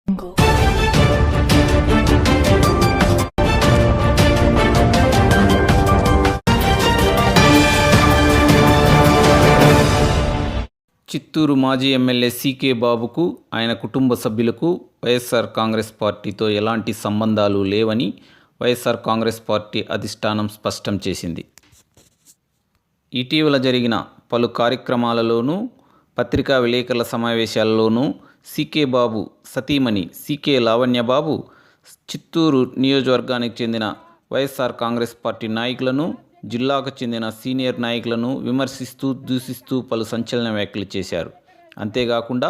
చిత్తూరు మాజీ MLA CK బాబుకు ఆయన కుటుంబ సభ్యులకు వైఎస్ఆర్ కాంగ్రెస్ పార్టీతో ఎలాంటి సంబంధాలు లేవని వైఎస్ఆర్ కాంగ్రెస్ పార్టీ అధిష్టానం స్పష్టం చేసింది. ఇటీవల జరిగిన పలు కార్యక్రమాలలోనూ పత్రికా విలేకరుల సమావేశాల్లోనూ సీకే బాబు సతీమణి సీకే లావణ్యబాబు చిత్తూరు నియోజకవర్గానికి చెందిన వైఎస్ఆర్ కాంగ్రెస్ పార్టీ నాయకులను, జిల్లాకు చెందిన సీనియర్ నాయకులను విమర్శిస్తూ, దూషిస్తూ పలు సంచలన వ్యాఖ్యలు చేశారు. అంతేకాకుండా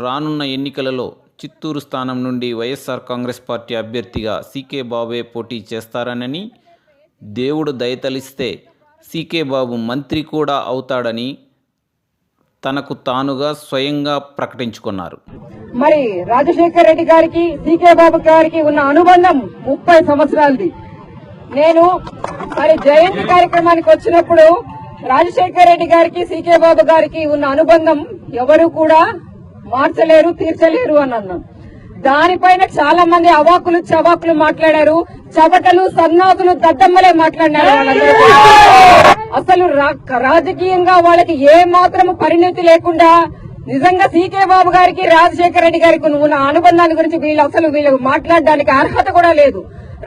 రానున్న ఎన్నికలలో చిత్తూరు స్థానం నుండి వైఎస్ఆర్ కాంగ్రెస్ పార్టీ అభ్యర్థిగా సీకే బాబే పోటీ చేస్తారనని, దేవుడు దయతలిస్తే సీకే బాబు మంత్రి కూడా అవుతాడని తనకు తానుగా స్వయంగా ప్రకటించుకున్నారు. మరి రాజశేఖర్ రెడ్డి గారికి సీకే బాబు గారికి ఉన్న అనుబంధం 30 సంవత్సరాలది. నేను మరి జయంతి కార్యక్రమానికి వచ్చినప్పుడు రాజశేఖర్ రెడ్డి గారికి సీకే బాబు గారికి ఉన్న అనుబంధం ఎవరు కూడా మార్చలేరు, తీర్చలేరు అని అన్నాను. దానిపైన చాలా మంది అవాకులు చవాకులు మాట్లాడారు, చవటలు సన్నాసులు దద్దమ్మలే మాట్లాడినారు. అసలు రాజకీయంగా వాళ్ళకి ఏ మాత్రం పరిణతి లేకుండా నిజంగా సీకే బాబు గారికి రాజశేఖర్ రెడ్డి గారికి ఉన్న అనుబంధాన్ని గురించి వీళ్ళు మాట్లాడడానికి అర్హత కూడా లేదు.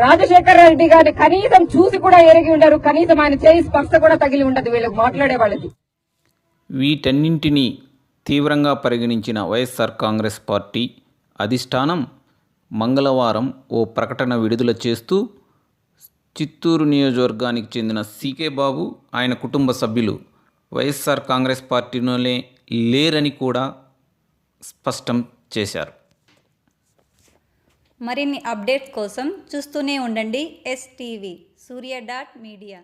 రాజశేఖర్ రెడ్డి గారిని కనీసం చూసి కూడా ఎరిగి ఉండరు, కనీసం ఆయన చేయి స్పర్శ కూడా తగిలి ఉండదు వీళ్ళకి మాట్లాడే వాళ్ళకి. వీటన్నింటినీ తీవ్రంగా పరిగణించిన వైఎస్ఆర్ కాంగ్రెస్ పార్టీ అధిష్టానం మంగళవారం ఓ ప్రకటన విడుదల చేస్తూ చిత్తూరు నియోజకవర్గానికి చెందిన సీకే బాబు, ఆయన కుటుంబ సభ్యులు వైఎస్ఆర్ కాంగ్రెస్ పార్టీలోనే లేరని కూడా స్పష్టం చేశారు. మరిన్ని అప్డేట్స్ కోసం చూస్తూనే ఉండండి STV Surya.media.